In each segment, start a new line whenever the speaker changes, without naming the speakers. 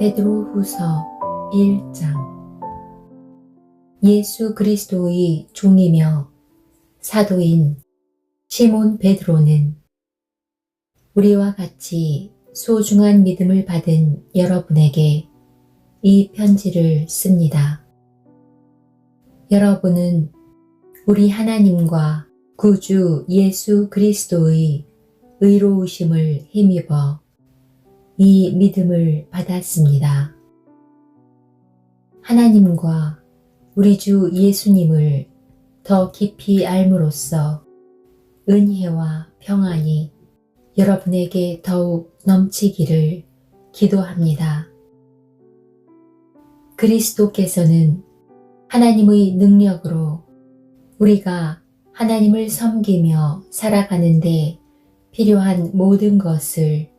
베드로후서 1장. 예수 그리스도의 종이며 사도인 시몬 베드로는 우리와 같이 소중한 믿음을 받은 여러분에게 이 편지를 씁니다. 여러분은 우리 하나님과 구주 예수 그리스도의 의로우심을 힘입어 이 믿음을 받았습니다. 하나님과 우리 주 예수님을 더 깊이 알므로써 은혜와 평안이 여러분에게 더욱 넘치기를 기도합니다. 그리스도께서는 하나님의 능력으로 우리가 하나님을 섬기며 살아가는 데 필요한 모든 것을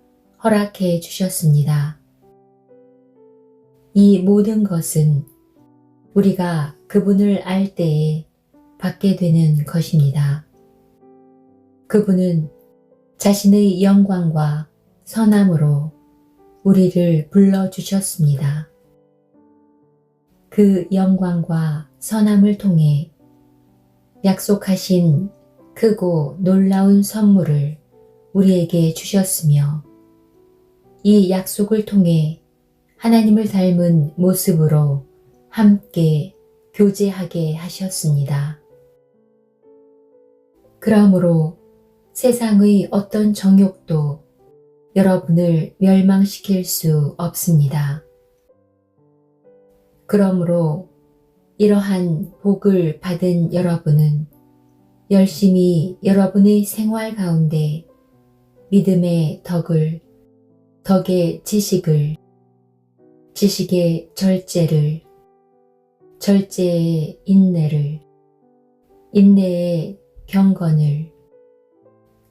허락해 주셨습니다. 이 모든 것은 우리가 그분을 알 때에 받게 되는 것입니다. 그분은 자신의 영광과 선함으로 우리를 불러주셨습니다. 그 영광과 선함을 통해 약속하신 크고 놀라운 선물을 우리에게 주셨으며 이 약속을 통해 하나님을 닮은 모습으로 함께 교제하게 하셨습니다. 그러므로 세상의 어떤 정욕도 여러분을 멸망시킬 수 없습니다. 그러므로 이러한 복을 받은 여러분은 열심히 여러분의 생활 가운데 믿음의 덕을, 덕의 지식을, 지식의 절제를, 절제의 인내를, 인내의 경건을,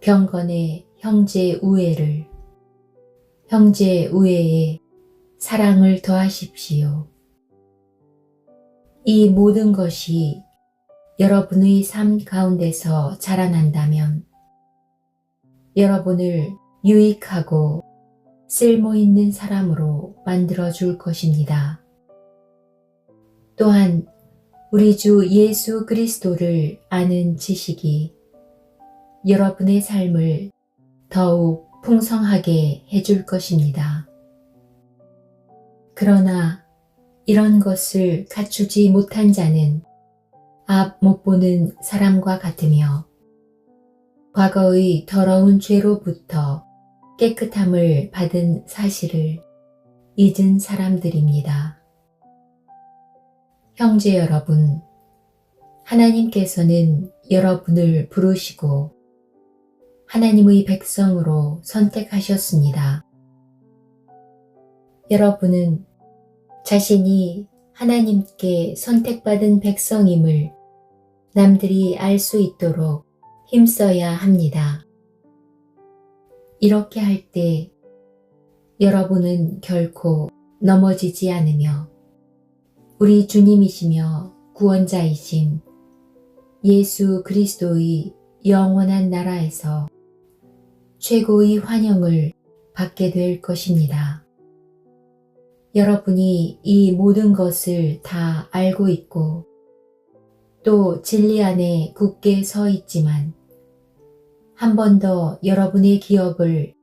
경건의 형제 우애를, 형제 우애에 사랑을 더하십시오. 이 모든 것이 여러분의 삶 가운데서 자라난다면 여러분을 유익하고 쓸모있는 사람으로 만들어줄 것입니다. 또한 우리 주 예수 그리스도를 아는 지식이 여러분의 삶을 더욱 풍성하게 해줄 것입니다. 그러나 이런 것을 갖추지 못한 자는 앞 못 보는 사람과 같으며 과거의 더러운 죄로부터 깨끗함을 받은 사실을 잊은 사람들입니다. 형제 여러분, 하나님께서는 여러분을 부르시고 하나님의 백성으로 선택하셨습니다. 여러분은 자신이 하나님께 선택받은 백성임을 남들이 알 수 있도록 힘써야 합니다. 이렇게 할 때 여러분은 결코 넘어지지 않으며 우리 주님이시며 구원자이신 예수 그리스도의 영원한 나라에서 최고의 환영을 받게 될 것입니다. 여러분이 이 모든 것을 다 알고 있고 또 진리 안에 굳게 서 있지만 한 번 더 여러분의 기억을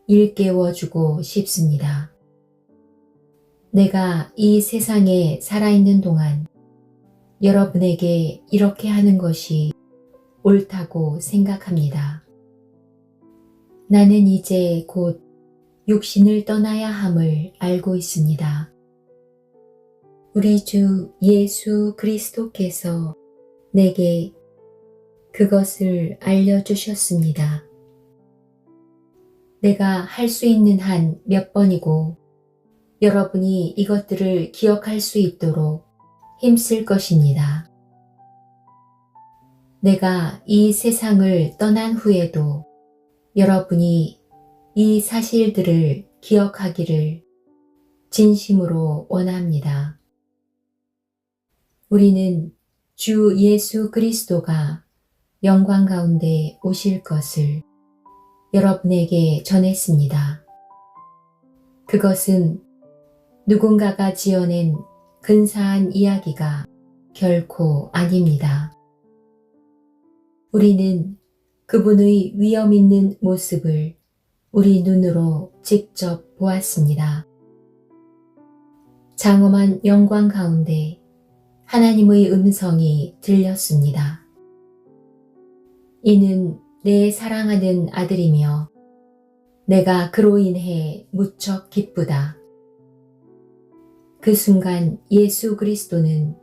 일깨워주고 싶습니다. 내가 이 세상에 살아있는 동안 여러분에게 이렇게 하는 것이 옳다고 생각합니다. 나는 이제 곧 육신을 떠나야 함을 알고 있습니다. 우리 주 예수 그리스도께서 내게 그것을 알려주셨습니다. 내가 할 수 있는 한 몇 번이고 여러분이 이것들을 기억할 수 있도록 힘쓸 것입니다. 내가 이 세상을 떠난 후에도 여러분이 이 사실들을 기억하기를 진심으로 원합니다. 우리는 주 예수 그리스도가 영광 가운데 오실 것을 여러분에게 전했습니다. 그것은 누군가가 지어낸 근사한 이야기가 결코 아닙니다. 우리는 그분의 위엄 있는 모습을 우리 눈으로 직접 보았습니다. 장엄한 영광 가운데 하나님의 음성이 들렸습니다. 이는 내 사랑하는 아들이며 내가 그로 인해 무척 기쁘다. 그 순간 예수 그리스도는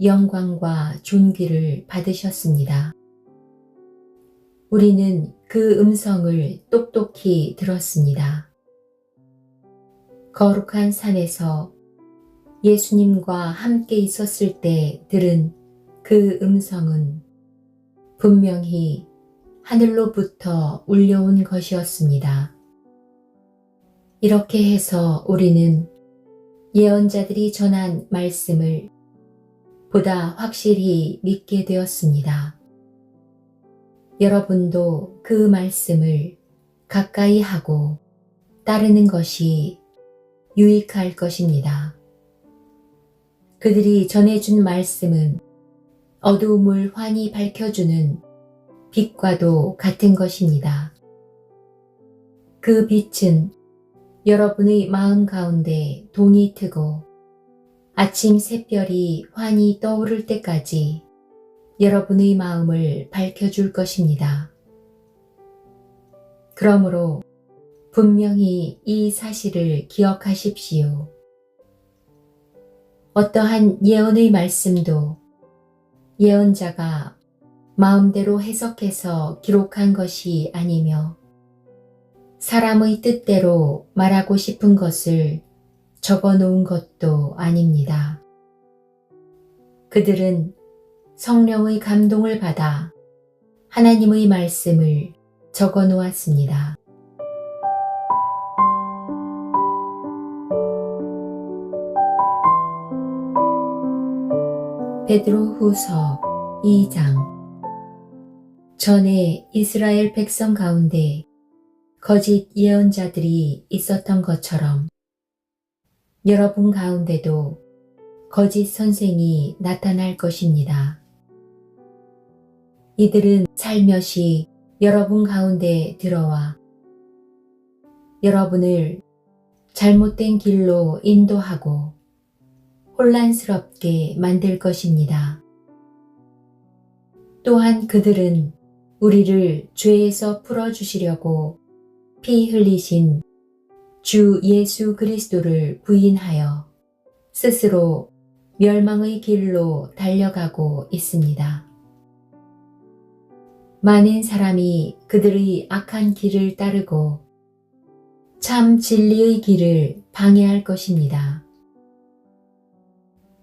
영광과 존귀를 받으셨습니다. 우리는 그 음성을 똑똑히 들었습니다. 거룩한 산에서 예수님과 함께 있었을 때 들은 그 음성은 분명히 하늘로부터 울려온 것이었습니다. 이렇게 해서 우리는 예언자들이 전한 말씀을 보다 확실히 믿게 되었습니다. 여러분도 그 말씀을 가까이 하고 따르는 것이 유익할 것입니다. 그들이 전해준 말씀은 어두움을 환히 밝혀주는 빛과도 같은 것입니다. 그 빛은 여러분의 마음 가운데 동이 트고 아침 샛별이 환히 떠오를 때까지 여러분의 마음을 밝혀줄 것입니다. 그러므로 분명히 이 사실을 기억하십시오. 어떠한 예언의 말씀도 예언자가 마음대로 해석해서 기록한 것이 아니며 사람의 뜻대로 말하고 싶은 것을 적어 놓은 것도 아닙니다. 그들은 성령의 감동을 받아 하나님의 말씀을 적어 놓았습니다. 베드로후서 2장. 전에 이스라엘 백성 가운데 거짓 예언자들이 있었던 것처럼 여러분 가운데도 거짓 선생이 나타날 것입니다. 이들은 살며시 여러분 가운데 들어와 여러분을 잘못된 길로 인도하고 혼란스럽게 만들 것입니다. 또한 그들은 우리를 죄에서 풀어주시려고 피 흘리신 주 예수 그리스도를 부인하여 스스로 멸망의 길로 달려가고 있습니다. 많은 사람이 그들의 악한 길을 따르고 참 진리의 길을 방해할 것입니다.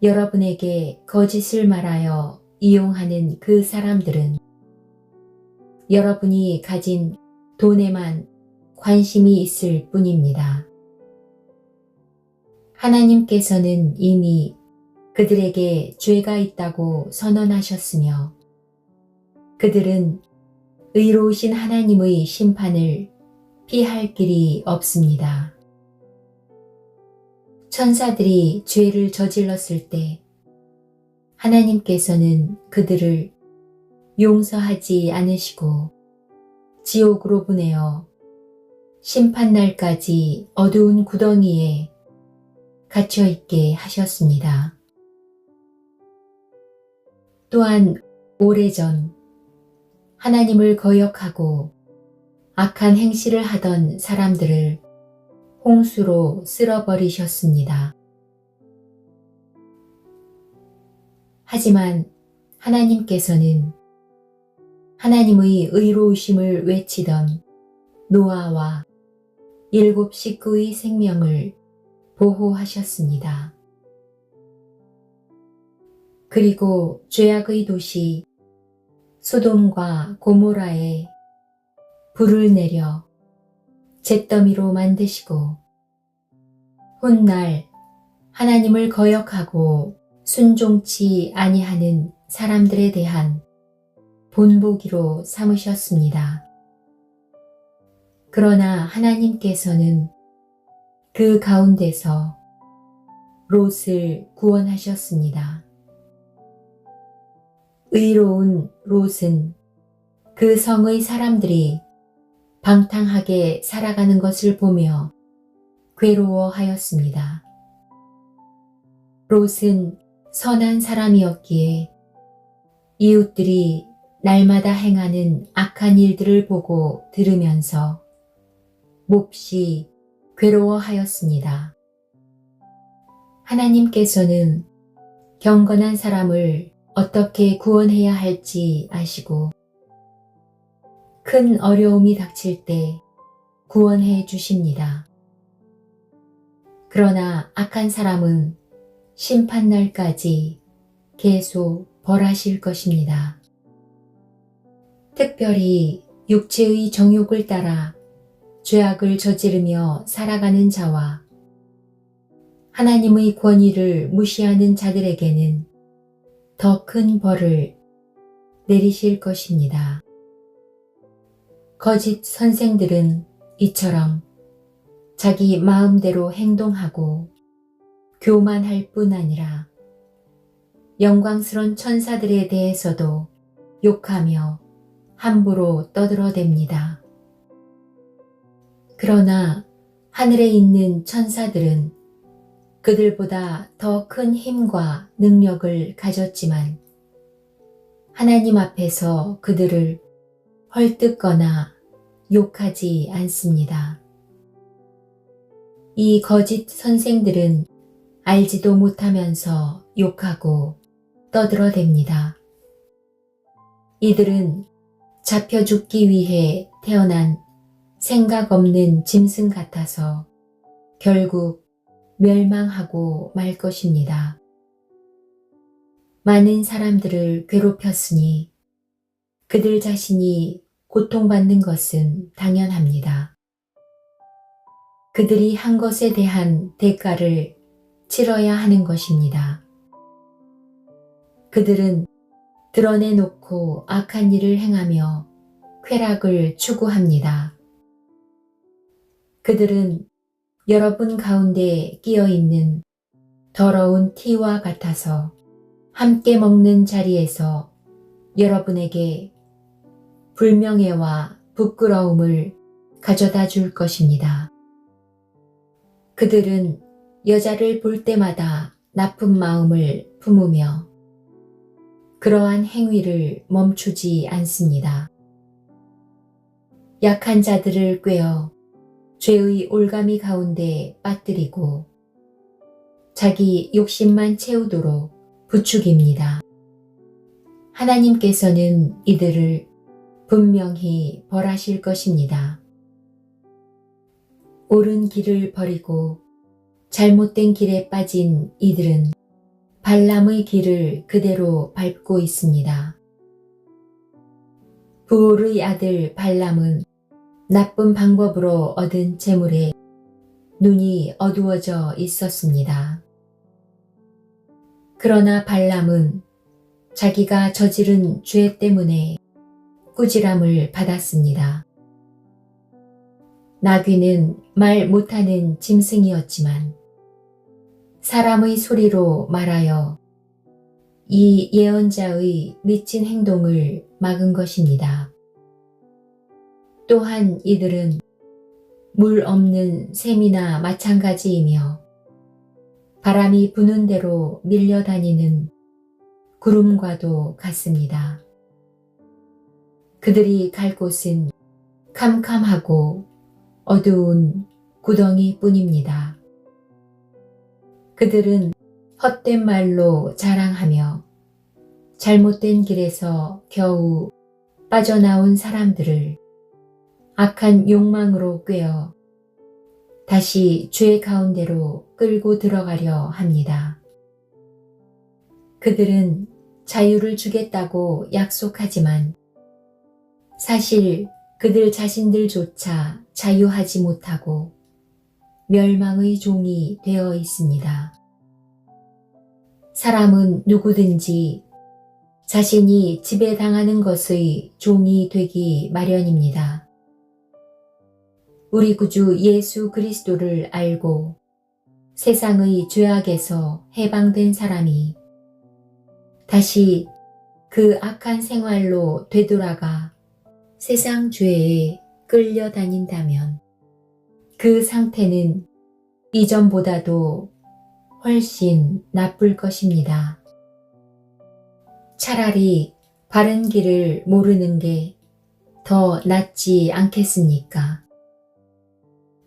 여러분에게 거짓을 말하여 이용하는 그 사람들은 여러분이 가진 돈에만 관심이 있을 뿐입니다. 하나님께서는 이미 그들에게 죄가 있다고 선언하셨으며 그들은 의로우신 하나님의 심판을 피할 길이 없습니다. 천사들이 죄를 저질렀을 때 하나님께서는 그들을 용서하지 않으시고 지옥으로 보내어 심판날까지 어두운 구덩이에 갇혀있게 하셨습니다. 또한 오래전 하나님을 거역하고 악한 행실을 하던 사람들을 홍수로 쓸어버리셨습니다. 하지만 하나님께서는 하나님의 의로우심을 외치던 노아와 7 식구의 생명을 보호하셨습니다. 그리고 죄악의 도시 소돔과 고모라에 불을 내려 잿더미로 만드시고 훗날 하나님을 거역하고 순종치 아니하는 사람들에 대한 본보기로 삼으셨습니다. 그러나 하나님께서는 그 가운데서 롯을 구원하셨습니다. 의로운 롯은 그 성의 사람들이 방탕하게 살아가는 것을 보며 괴로워하였습니다. 롯은 선한 사람이었기에 이웃들이 날마다 행하는 악한 일들을 보고 들으면서 몹시 괴로워하였습니다. 하나님께서는 경건한 사람을 어떻게 구원해야 할지 아시고 큰 어려움이 닥칠 때 구원해 주십니다. 그러나 악한 사람은 심판날까지 계속 벌하실 것입니다. 특별히 육체의 정욕을 따라 죄악을 저지르며 살아가는 자와 하나님의 권위를 무시하는 자들에게는 더 큰 벌을 내리실 것입니다. 거짓 선생들은 이처럼 자기 마음대로 행동하고 교만할 뿐 아니라 영광스런 천사들에 대해서도 욕하며 함부로 떠들어댑니다. 그러나 하늘에 있는 천사들은 그들보다 더 큰 힘과 능력을 가졌지만 하나님 앞에서 그들을 헐뜯거나 욕하지 않습니다. 이 거짓 선생들은 알지도 못하면서 욕하고 떠들어댑니다. 이들은 잡혀 죽기 위해 태어난 생각 없는 짐승 같아서 결국 멸망하고 말 것입니다. 많은 사람들을 괴롭혔으니 그들 자신이 고통받는 것은 당연합니다. 그들이 한 것에 대한 대가를 치러야 하는 것입니다. 그들은 드러내놓고 악한 일을 행하며 쾌락을 추구합니다. 그들은 여러분 가운데 끼어있는 더러운 티와 같아서 함께 먹는 자리에서 여러분에게 불명예와 부끄러움을 가져다 줄 것입니다. 그들은 여자를 볼 때마다 나쁜 마음을 품으며 그러한 행위를 멈추지 않습니다. 약한 자들을 꾀어 죄의 올가미 가운데 빠뜨리고 자기 욕심만 채우도록 부추깁니다. 하나님께서는 이들을 분명히 벌하실 것입니다. 옳은 길을 버리고 잘못된 길에 빠진 이들은 발람의 길을 그대로 밟고 있습니다. 부올의 아들 발람은 나쁜 방법으로 얻은 재물에 눈이 어두워져 있었습니다. 그러나 발람은 자기가 저지른 죄 때문에 꾸지람을 받았습니다. 나귀는 말 못하는 짐승이었지만 사람의 소리로 말하여 이 예언자의 미친 행동을 막은 것입니다. 또한 이들은 물 없는 샘이나 마찬가지이며 바람이 부는 대로 밀려다니는 구름과도 같습니다. 그들이 갈 곳은 캄캄하고 어두운 구덩이 뿐입니다. 그들은 헛된 말로 자랑하며 잘못된 길에서 겨우 빠져나온 사람들을 악한 욕망으로 꾀어 다시 죄 가운데로 끌고 들어가려 합니다. 그들은 자유를 주겠다고 약속하지만 사실 그들 자신들조차 자유하지 못하고 멸망의 종이 되어 있습니다. 사람은 누구든지 자신이 지배당하는 것의 종이 되기 마련입니다. 우리 구주 예수 그리스도를 알고 세상의 죄악에서 해방된 사람이 다시 그 악한 생활로 되돌아가 세상 죄에 끌려다닌다면 그 상태는 이전보다도 훨씬 나쁠 것입니다. 차라리 바른 길을 모르는 게 더 낫지 않겠습니까?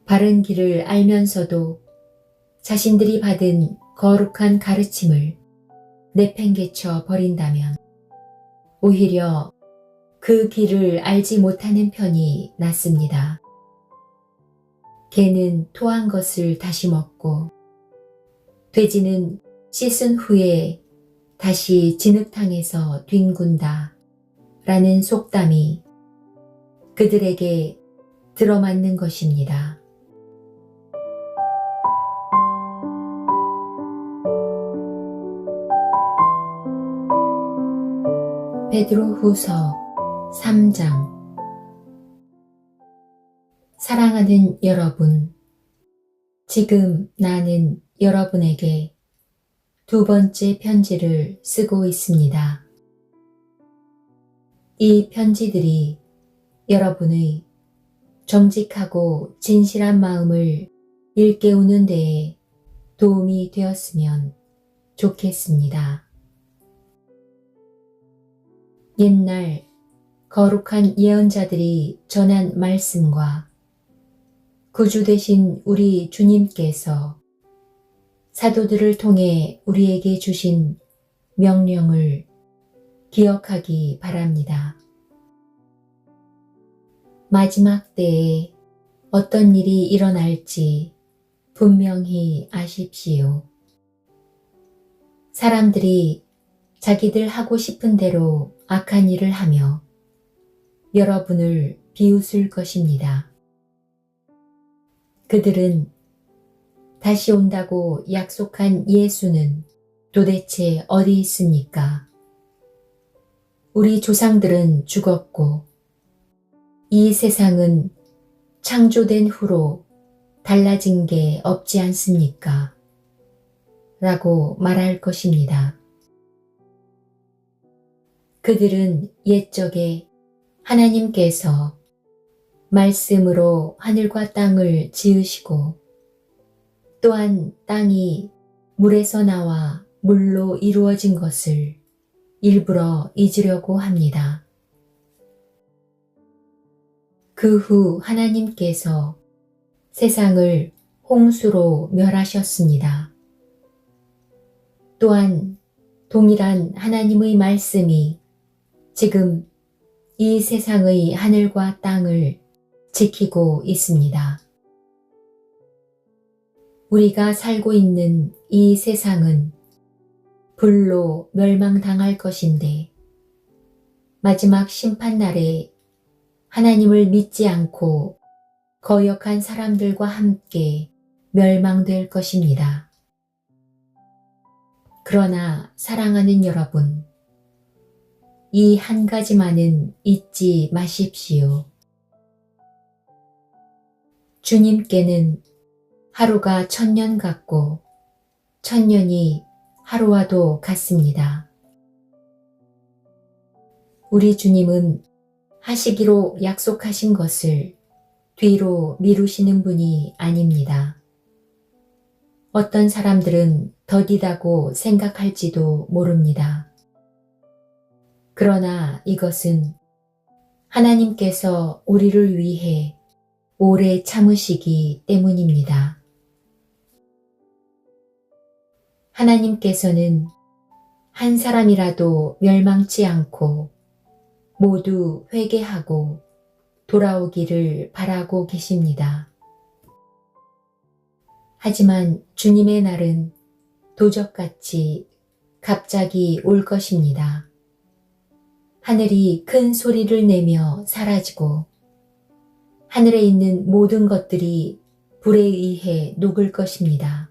바른 길을 알면서도 자신들이 받은 거룩한 가르침을 내팽개쳐 버린다면 오히려 그 길을 알지 못하는 편이 낫습니다. 개는 토한 것을 다시 먹고 돼지는 씻은 후에 다시 진흙탕에서 뒹군다 라는 속담이 그들에게 들어맞는 것입니다. 베드로후서 3장. 사랑하는 여러분, 지금 나는 여러분에게 두 번째 편지를 쓰고 있습니다. 이 편지들이 여러분의 정직하고 진실한 마음을 일깨우는 데에 도움이 되었으면 좋겠습니다. 옛날 거룩한 예언자들이 전한 말씀과 구주 되신 우리 주님께서 사도들을 통해 우리에게 주신 명령을 기억하기 바랍니다. 마지막 때에 어떤 일이 일어날지 분명히 아십시오. 사람들이 자기들 하고 싶은 대로 악한 일을 하며 여러분을 비웃을 것입니다. 그들은 다시 온다고 약속한 예수는 도대체 어디 있습니까? 우리 조상들은 죽었고 이 세상은 창조된 후로 달라진 게 없지 않습니까? 라고 말할 것입니다. 그들은 옛적에 하나님께서 말씀으로 하늘과 땅을 지으시고 또한 땅이 물에서 나와 물로 이루어진 것을 일부러 잊으려고 합니다. 그 후 하나님께서 세상을 홍수로 멸하셨습니다. 또한 동일한 하나님의 말씀이 지금 이 세상의 하늘과 땅을 지키고 있습니다. 우리가 살고 있는 이 세상은 불로 멸망당할 것인데 마지막 심판날에 하나님을 믿지 않고 거역한 사람들과 함께 멸망될 것입니다. 그러나 사랑하는 여러분, 이 한 가지만은 잊지 마십시오. 주님께는 하루가 1000년 같고 1000년이 하루와도 같습니다. 우리 주님은 하시기로 약속하신 것을 뒤로 미루시는 분이 아닙니다. 어떤 사람들은 더디다고 생각할지도 모릅니다. 그러나 이것은 하나님께서 우리를 위해 오래 참으시기 때문입니다. 하나님께서는 한 사람이라도 멸망치 않고 모두 회개하고 돌아오기를 바라고 계십니다. 하지만 주님의 날은 도적같이 갑자기 올 것입니다. 하늘이 큰 소리를 내며 사라지고 하늘에 있는 모든 것들이 불에 의해 녹을 것입니다.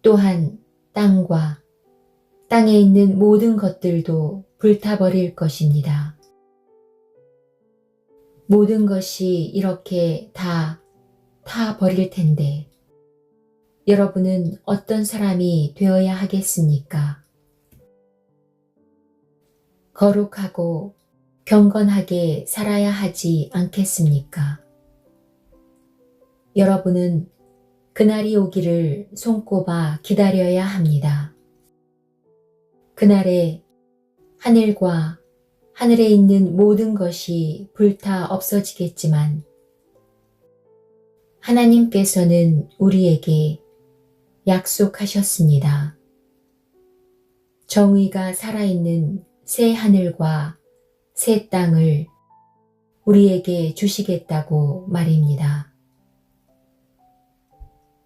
또한 땅과 땅에 있는 모든 것들도 불타버릴 것입니다. 모든 것이 이렇게 다 타버릴 텐데 여러분은 어떤 사람이 되어야 하겠습니까? 거룩하고 경건하게 살아야 하지 않겠습니까? 여러분은 그날이 오기를 손꼽아 기다려야 합니다. 그날에 하늘과 하늘에 있는 모든 것이 불타 없어지겠지만 하나님께서는 우리에게 약속하셨습니다. 정의가 살아있는 새 하늘과 새 땅을 우리에게 주시겠다고 말입니다.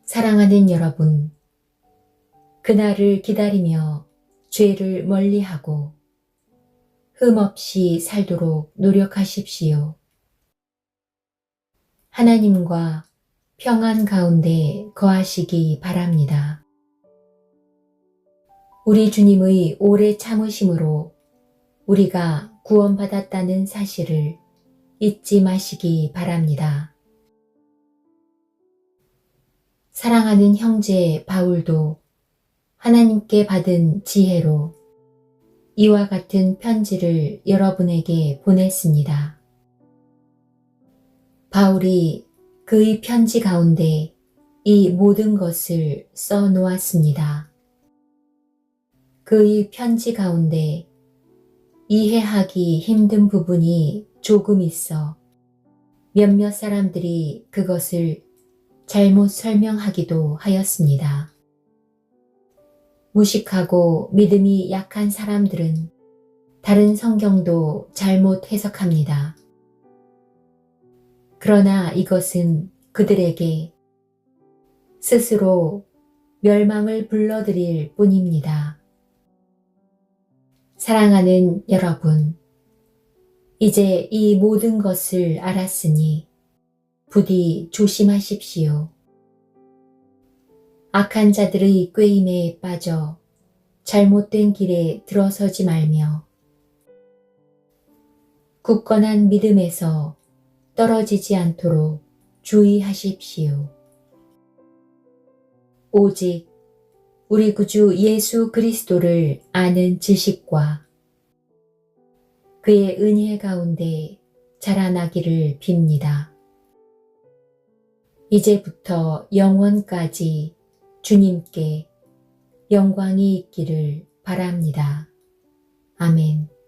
사랑하는 여러분, 그날을 기다리며 죄를 멀리하고 흠없이 살도록 노력하십시오. 하나님과 평안 가운데 거하시기 바랍니다. 우리 주님의 오래 참으심으로 우리가 구원받았다는 사실을 잊지 마시기 바랍니다. 사랑하는 형제 바울도 하나님께 받은 지혜로 이와 같은 편지를 여러분에게 보냈습니다. 바울이 그의 편지 가운데 이 모든 것을 써놓았습니다. 그의 편지 가운데 이해하기 힘든 부분이 조금 있어 몇몇 사람들이 그것을 잘못 설명하기도 하였습니다. 무식하고 믿음이 약한 사람들은 다른 성경도 잘못 해석합니다. 그러나 이것은 그들에게 스스로 멸망을 불러들일 뿐입니다. 사랑하는 여러분, 이제 이 모든 것을 알았으니 부디 조심하십시오. 악한 자들의 꾀임에 빠져 잘못된 길에 들어서지 말며 굳건한 믿음에서 떨어지지 않도록 주의하십시오. 오직 우리 구주 예수 그리스도를 아는 지식과 그의 은혜 가운데 자라나기를 빕니다. 이제부터 영원까지 주님께 영광이 있기를 바랍니다. 아멘.